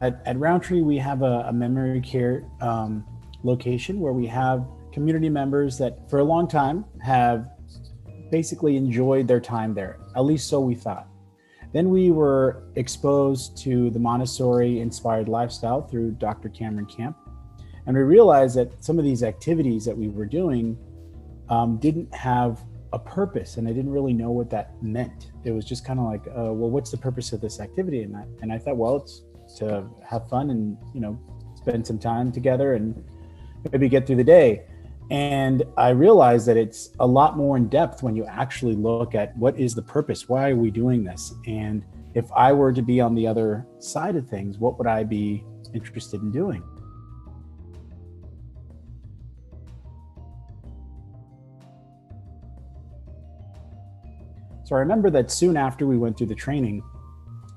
At Rowntree, we have a memory care location where we have community members that for a long time have basically enjoyed their time there, at least so we thought. Then we were exposed to the Montessori Inspired Lifestyle through Dr. Cameron Camp. And we realized that some of these activities that we were doing didn't have a purpose, and I didn't really know what that meant. It was just kind of like, well, what's the purpose of this activity? And I thought, well, it's to have fun and, spend some time together and maybe get through the day. And I realized that it's a lot more in depth when you actually look at what is the purpose? Why are we doing this? And if I were to be on the other side of things, what would I be interested in doing? So I remember that soon after we went through the training,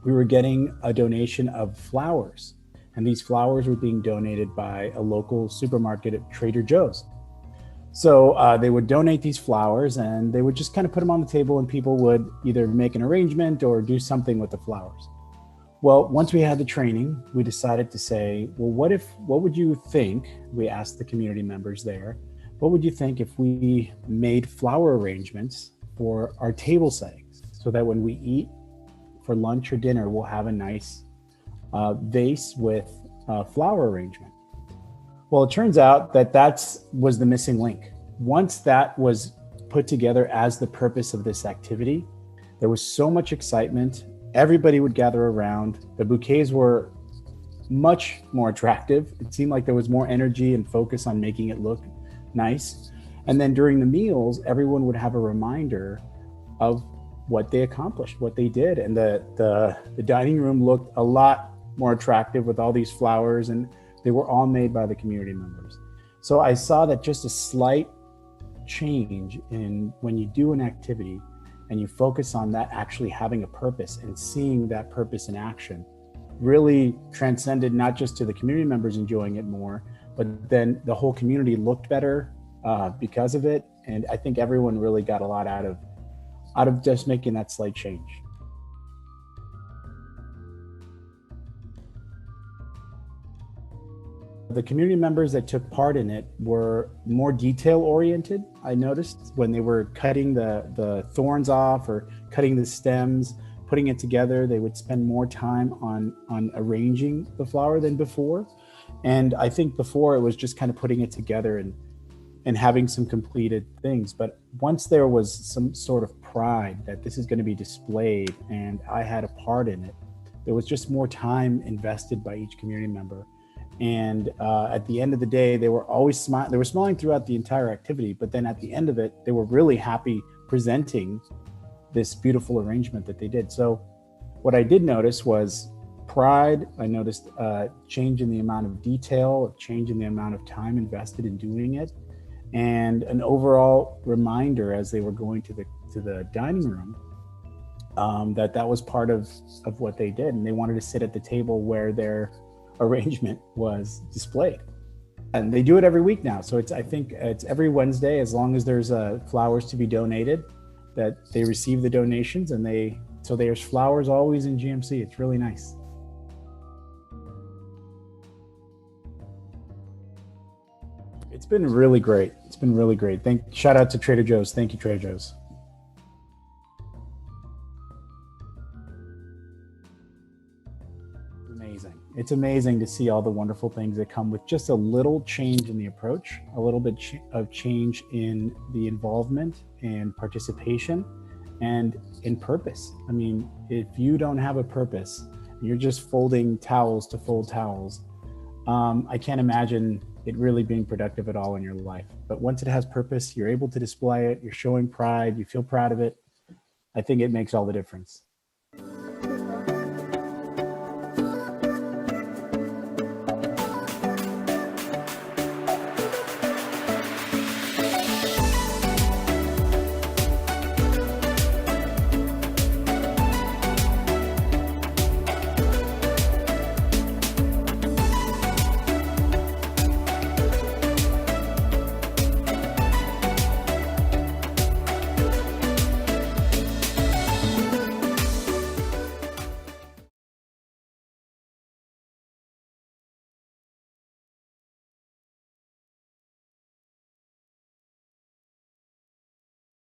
we were getting a donation of flowers. And these flowers were being donated by a local supermarket at Trader Joe's. So they would donate these flowers and they would just kind of put them on the table, and people would either make an arrangement or do something with the flowers. Well, once we had the training, we decided to say, well, what would you think? We asked the community members there, what would you think if we made flower arrangements for our table settings so that when we eat for lunch or dinner, we'll have a nice vase with flower arrangement. Well, it turns out that was the missing link. Once that was put together as the purpose of this activity, there was so much excitement. Everybody would gather around. The bouquets were much more attractive. It seemed like there was more energy and focus on making it look nice. And then during the meals, everyone would have a reminder of what they accomplished, what they did. And the dining room looked a lot more attractive with all these flowers, and they were all made by the community members. So I saw that just a slight change in when you do an activity and you focus on that actually having a purpose and seeing that purpose in action really transcended not just to the community members enjoying it more, but then the whole community looked better because of it. And I think everyone really got a lot out of just making that slight change. The community members that took part in it were more detail oriented. I noticed when they were cutting the thorns off or cutting the stems, putting it together, they would spend more time on arranging the flower than before. And I think before it was just kind of putting it together and having some completed things. But once there was some sort of pride that this is going to be displayed and I had a part in it, there was just more time invested by each community member. And at the end of the day, they were always smiling. They were smiling throughout the entire activity, but then at the end of it, they were really happy presenting this beautiful arrangement that they did. So what I did notice was pride. I noticed a change in the amount of detail, a change in the amount of time invested in doing it, and an overall reminder as they were going to the dining room that was part of what they did. And they wanted to sit at the table where their arrangement was displayed. And they do it every week now. So I think it's every Wednesday, as long as there's flowers to be donated, that they receive the donations, and so there's flowers always in GMC. It's really nice. It's been really great. It's been really great. Shout out to Trader Joe's. Thank you, Trader Joe's. It's amazing to see all the wonderful things that come with just a little change in the approach, a little bit of change in the involvement and participation and in purpose. I mean, if you don't have a purpose, you're just folding towels to fold towels. I can't imagine it really being productive at all in your life. But once it has purpose, you're able to display it, you're showing pride, you feel proud of it. I think it makes all the difference.